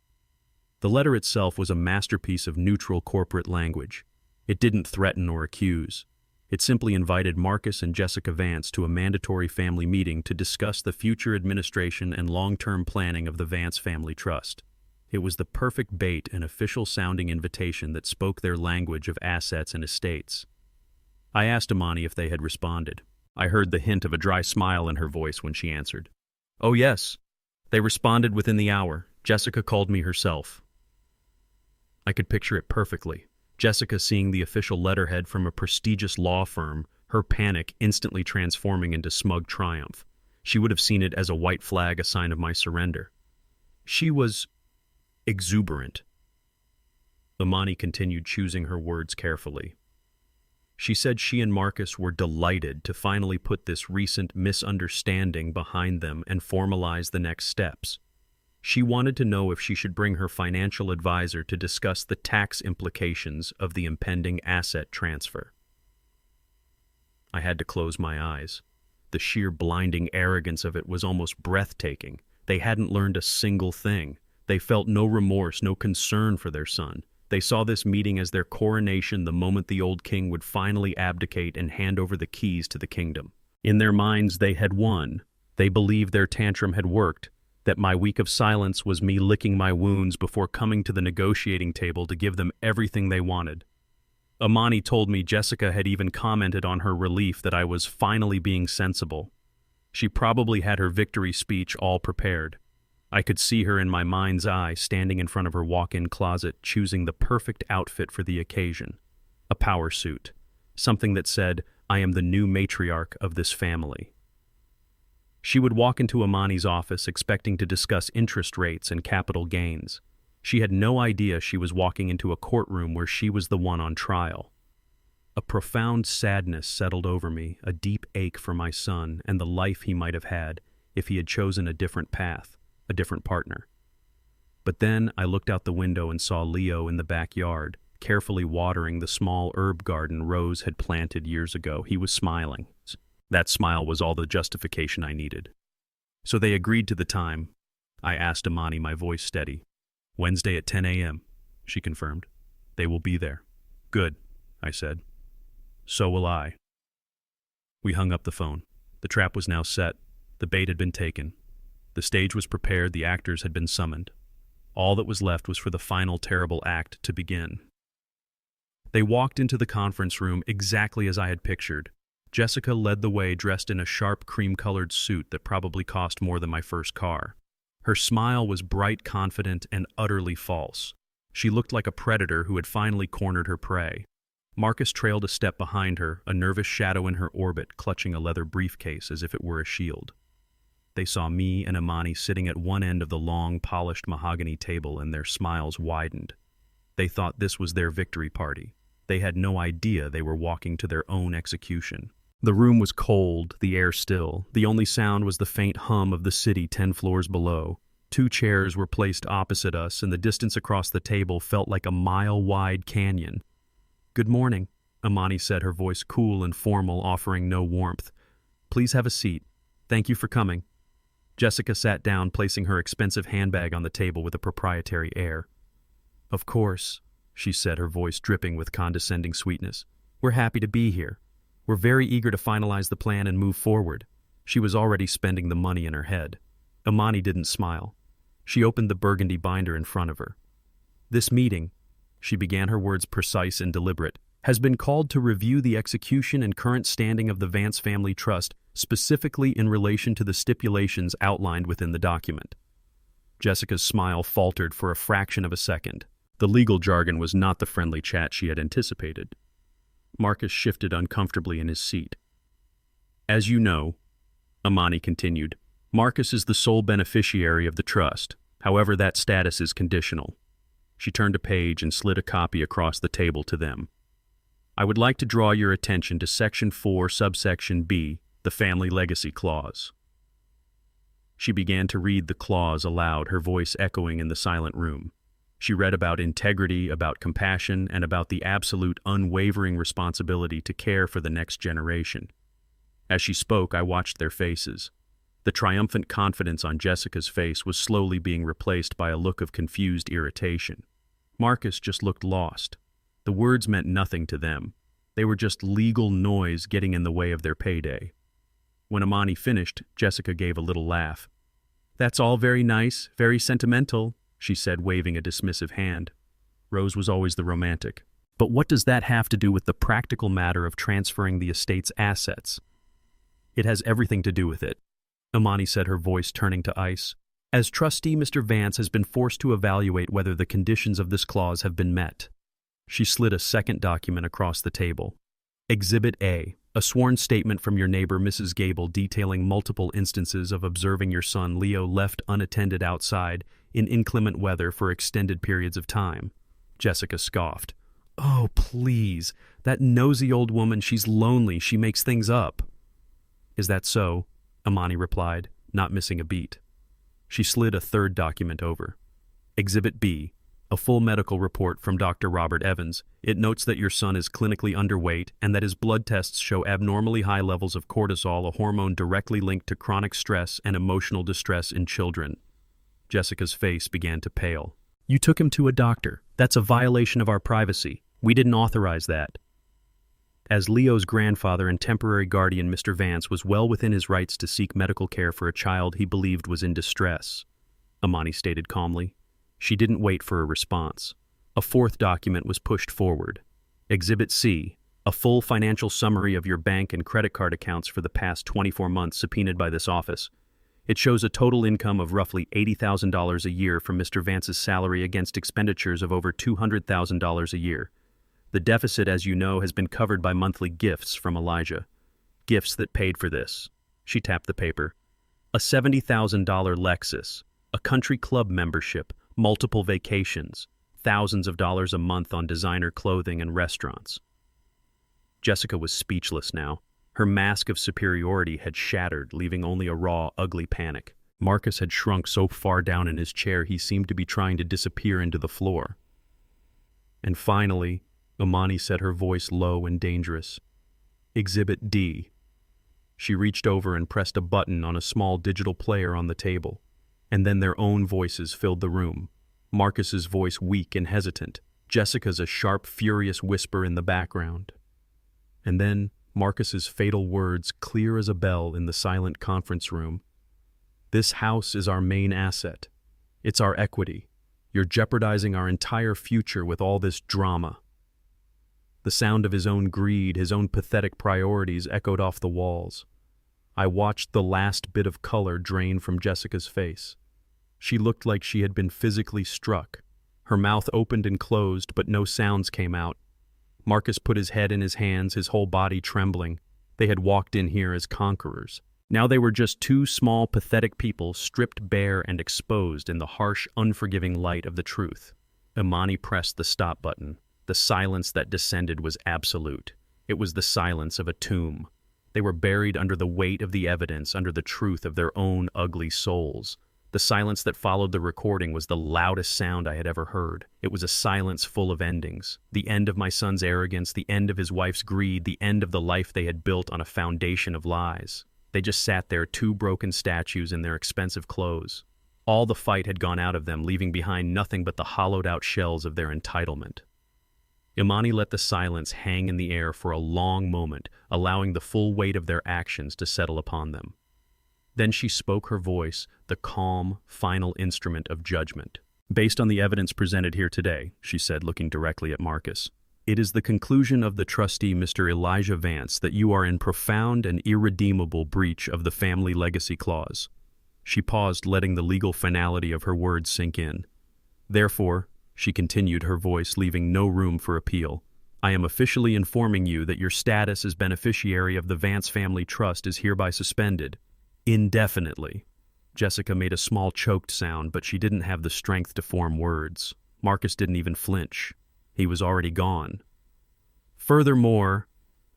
The letter itself was a masterpiece of neutral corporate language. It didn't threaten or accuse. It simply invited Marcus and Jessica Vance to a mandatory family meeting to discuss the future administration and long-term planning of the Vance Family Trust. It was the perfect bait and official-sounding invitation that spoke their language of assets and estates. I asked Amani if they had responded. I heard the hint of a dry smile in her voice when she answered. "Oh yes, they responded within the hour. Jessica called me herself." I could picture it perfectly. Jessica seeing the official letterhead from a prestigious law firm, her panic instantly transforming into smug triumph. She would have seen it as a white flag, a sign of my surrender. She was exuberant. Amani continued, choosing her words carefully. She said she and Marcus were delighted to finally put this recent misunderstanding behind them and formalize the next steps. She wanted to know if she should bring her financial advisor to discuss the tax implications of the impending asset transfer. I had to close my eyes. The sheer blinding arrogance of it was almost breathtaking. They hadn't learned a single thing. They felt no remorse, no concern for their son. They saw this meeting as their coronation, the moment the old king would finally abdicate and hand over the keys to the kingdom. In their minds, they had won. They believed their tantrum had worked, that my week of silence was me licking my wounds before coming to the negotiating table to give them everything they wanted. Amani told me Jessica had even commented on her relief that I was finally being sensible. She probably had her victory speech all prepared. I could see her in my mind's eye, standing in front of her walk-in closet, choosing the perfect outfit for the occasion. A power suit. Something that said, "I am the new matriarch of this family." She would walk into Amani's office expecting to discuss interest rates and capital gains. She had no idea she was walking into a courtroom where she was the one on trial. A profound sadness settled over me, a deep ache for my son and the life he might have had if he had chosen a different path, a different partner. But then I looked out the window and saw Leo in the backyard, carefully watering the small herb garden Rose had planted years ago. He was smiling. That smile was all the justification I needed. "So they agreed to the time?" I asked Amani, my voice steady. "Wednesday at 10 a.m., she confirmed. "They will be there." "Good," I said. "So will I." We hung up the phone. The trap was now set. The bait had been taken. The stage was prepared, the actors had been summoned. All that was left was for the final terrible act to begin. They walked into the conference room exactly as I had pictured. Jessica led the way, dressed in a sharp cream-colored suit that probably cost more than my first car. Her smile was bright, confident, and utterly false. She looked like a predator who had finally cornered her prey. Marcus trailed a step behind her, a nervous shadow in her orbit, clutching a leather briefcase as if it were a shield. They saw me and Amani sitting at one end of the long, polished mahogany table, and their smiles widened. They thought this was their victory party. They had no idea they were walking to their own execution. The room was cold, the air still. The only sound was the faint hum of the city 10 floors below. 2 chairs were placed opposite us, and the distance across the table felt like a mile-wide canyon. "Good morning," Amani said, her voice cool and formal, offering no warmth. "Please have a seat. Thank you for coming." Jessica sat down, placing her expensive handbag on the table with a proprietary air. "Of course," she said, her voice dripping with condescending sweetness. "We're happy to be here. We're very eager to finalize the plan and move forward." She was already spending the money in her head. Amani didn't smile. She opened the burgundy binder in front of her. "This meeting," she began, her words precise and deliberate, "has been called to review the execution and current standing of the Vance Family Trust, specifically in relation to the stipulations outlined within the document." Jessica's smile faltered for a fraction of a second. The legal jargon was not the friendly chat she had anticipated. Marcus shifted uncomfortably in his seat. "As you know," Amani continued, Marcus is the sole beneficiary of the trust. However, that status is conditional. She turned a page and slid a copy across the table to them. I would like to draw your attention to Section 4, subsection B, the Family Legacy Clause. She began to read the clause aloud, her voice echoing in the silent room. She read about integrity, about compassion, and about the absolute, unwavering responsibility to care for the next generation. As she spoke, I watched their faces. The triumphant confidence on Jessica's face was slowly being replaced by a look of confused irritation. Marcus just looked lost. The words meant nothing to them. They were just legal noise getting in the way of their payday. When Amani finished, Jessica gave a little laugh. "That's all very nice, very sentimental," she said, waving a dismissive hand. Rose was always the romantic. "But what does that have to do with the practical matter of transferring the estate's assets?" "It has everything to do with it," Amani said, her voice turning to ice. "As trustee, Mr. Vance has been forced to evaluate whether the conditions of this clause have been met." She slid a second document across the table. Exhibit A, a sworn statement from your neighbor, Mrs. Gable, detailing multiple instances of observing your son, Leo, left unattended outside in inclement weather for extended periods of time. Jessica scoffed. "Oh, please. That nosy old woman, she's lonely. She makes things up." "Is that so?" Amani replied, not missing a beat. She slid a third document over. Exhibit B, a full medical report from Dr. Robert Evans. It notes that your son is clinically underweight and that his blood tests show abnormally high levels of cortisol, a hormone directly linked to chronic stress and emotional distress in children. Jessica's face began to pale. "You took him to a doctor. That's a violation of our privacy. We didn't authorize that." As Leo's grandfather and temporary guardian, Mr. Vance was well within his rights to seek medical care for a child he believed was in distress, Amani stated calmly. She didn't wait for a response. A fourth document was pushed forward. Exhibit C, a full financial summary of your bank and credit card accounts for the past 24 months subpoenaed by this office. It shows a total income of roughly $80,000 a year from Mr. Vance's salary against expenditures of over $200,000 a year. The deficit, as you know, has been covered by monthly gifts from Elijah. Gifts that paid for this. She tapped the paper. A $70,000 Lexus, a country club membership, multiple vacations, thousands of dollars a month on designer clothing and restaurants. Jessica was speechless now. Her mask of superiority had shattered, leaving only a raw, ugly panic. Marcus had shrunk so far down in his chair he seemed to be trying to disappear into the floor. And finally, Amani said, her voice low and dangerous. Exhibit D. She reached over and pressed a button on a small digital player on the table, and then their own voices filled the room. Marcus's voice weak and hesitant, Jessica's a sharp, furious whisper in the background. And then Marcus's fatal words, clear as a bell in the silent conference room. "This house is our main asset. It's our equity. You're jeopardizing our entire future with all this drama." The sound of his own greed, his own pathetic priorities echoed off the walls. I watched the last bit of color drain from Jessica's face. She looked like she had been physically struck. Her mouth opened and closed, but no sounds came out. Marcus put his head in his hands, his whole body trembling. They had walked in here as conquerors. Now they were just two small, pathetic people, stripped bare and exposed in the harsh, unforgiving light of the truth. Amani pressed the stop button. The silence that descended was absolute. It was the silence of a tomb. They were buried under the weight of the evidence, under the truth of their own ugly souls. The silence that followed the recording was the loudest sound I had ever heard. It was a silence full of endings. The end of my son's arrogance, the end of his wife's greed, the end of the life they had built on a foundation of lies. They just sat there, two broken statues in their expensive clothes. All the fight had gone out of them, leaving behind nothing but the hollowed-out shells of their entitlement. Imani let the silence hang in the air for a long moment, allowing the full weight of their actions to settle upon them. Then she spoke, her voice, the calm, final instrument of judgment. "Based on the evidence presented here today," she said, looking directly at Marcus, "it is the conclusion of the trustee, Mr. Elijah Vance, that you are in profound and irredeemable breach of the family legacy clause." She paused, letting the legal finality of her words sink in. "Therefore," she continued, her voice leaving no room for appeal, "I am officially informing you that your status as beneficiary of the Vance Family Trust is hereby suspended, indefinitely." Jessica made a small choked sound, but she didn't have the strength to form words. Marcus didn't even flinch. He was already gone. Furthermore,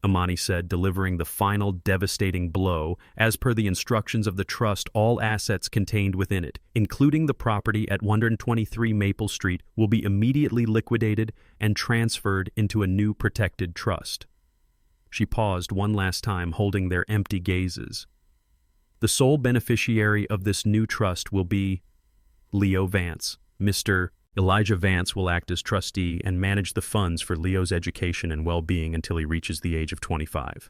Amani said, delivering the final devastating blow, as per the instructions of the trust, all assets contained within it, including the property at 123 Maple Street, will be immediately liquidated and transferred into a new protected trust. She paused one last time, holding their empty gazes. The sole beneficiary of this new trust will be Leo Vance. Mr. Elijah Vance will act as trustee and manage the funds for Leo's education and well-being until he reaches the age of 25.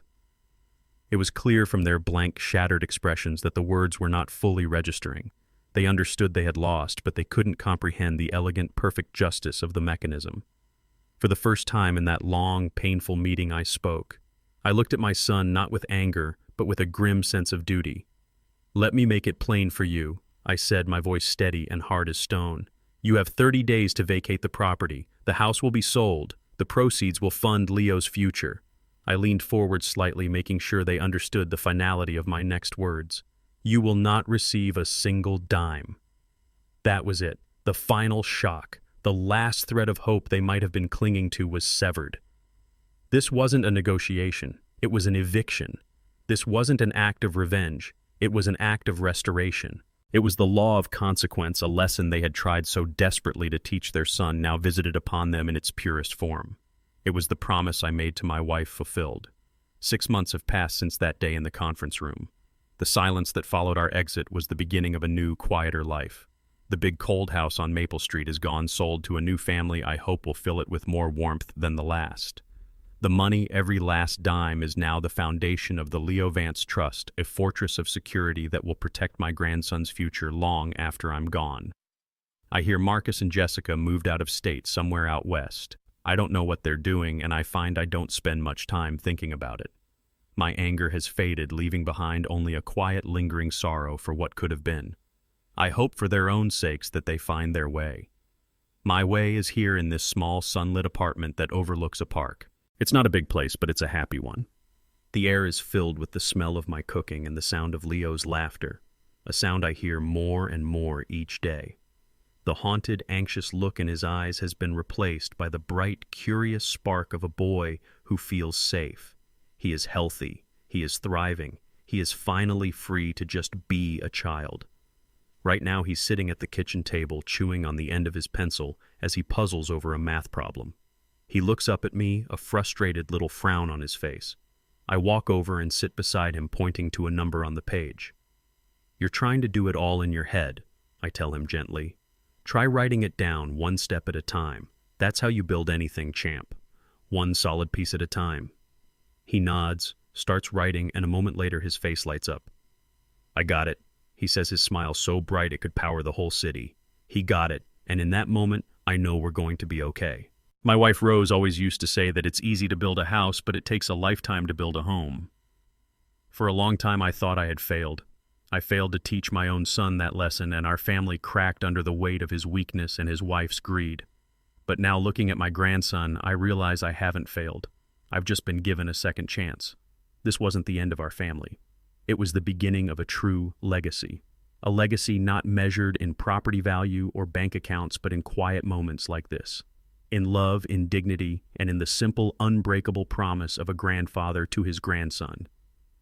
It was clear from their blank, shattered expressions that the words were not fully registering. They understood they had lost, but they couldn't comprehend the elegant, perfect justice of the mechanism. For the first time in that long, painful meeting, I spoke. I looked at my son not with anger, but with a grim sense of duty. "Let me make it plain for you," I said, my voice steady and hard as stone. "You have 30 days to vacate the property. The house will be sold. The proceeds will fund Leo's future." I leaned forward slightly, making sure they understood the finality of my next words. "You will not receive a single dime." That was it. The final shock. The last thread of hope they might have been clinging to was severed. This wasn't a negotiation. It was an eviction. This wasn't an act of revenge. It was an act of restoration. It was the law of consequence, a lesson they had tried so desperately to teach their son, now visited upon them in its purest form. It was the promise I made to my wife fulfilled. 6 months have passed since that day in the conference room. The silence that followed our exit was the beginning of a new, quieter life. The big cold house on Maple Street is gone, sold to a new family I hope will fill it with more warmth than the last. The money, every last dime, is now the foundation of the Leo Vance Trust, a fortress of security that will protect my grandson's future long after I'm gone. I hear Marcus and Jessica moved out of state, somewhere out west. I don't know what they're doing, and I find I don't spend much time thinking about it. My anger has faded, leaving behind only a quiet, lingering sorrow for what could have been. I hope for their own sakes that they find their way. My way is here in this small, sunlit apartment that overlooks a park. It's not a big place, but it's a happy one. The air is filled with the smell of my cooking and the sound of Leo's laughter, a sound I hear more and more each day. The haunted, anxious look in his eyes has been replaced by the bright, curious spark of a boy who feels safe. He is healthy. He is thriving. He is finally free to just be a child. Right now he's sitting at the kitchen table, chewing on the end of his pencil as he puzzles over a math problem. He looks up at me, a frustrated little frown on his face. I walk over and sit beside him, pointing to a number on the page. "You're trying to do it all in your head," I tell him gently. "Try writing it down one step at a time. That's how you build anything, champ. One solid piece at a time." He nods, starts writing, and a moment later his face lights up. "I got it," he says, his smile so bright it could power the whole city. He got it, and in that moment, I know we're going to be okay. My wife Rose always used to say that it's easy to build a house, but it takes a lifetime to build a home. For a long time I thought I had failed. I failed to teach my own son that lesson, and our family cracked under the weight of his weakness and his wife's greed. But now, looking at my grandson, I realize I haven't failed. I've just been given a second chance. This wasn't the end of our family. It was the beginning of a true legacy. A legacy not measured in property value or bank accounts, but in quiet moments like this. In love, in dignity, and in the simple, unbreakable promise of a grandfather to his grandson.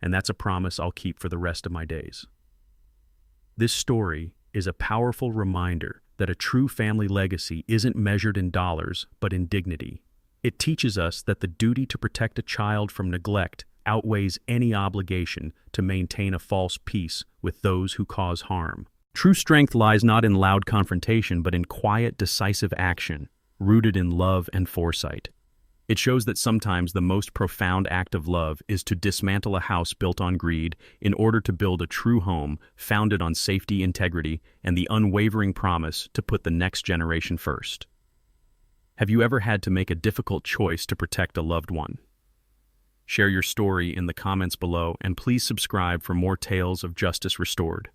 And that's a promise I'll keep for the rest of my days. This story is a powerful reminder that a true family legacy isn't measured in dollars, but in dignity. It teaches us that the duty to protect a child from neglect outweighs any obligation to maintain a false peace with those who cause harm. True strength lies not in loud confrontation, but in quiet, decisive action, rooted in love and foresight. It shows that sometimes the most profound act of love is to dismantle a house built on greed in order to build a true home founded on safety, integrity, and the unwavering promise to put the next generation first. Have you ever had to make a difficult choice to protect a loved one? Share your story in the comments below, and please subscribe for more tales of justice restored.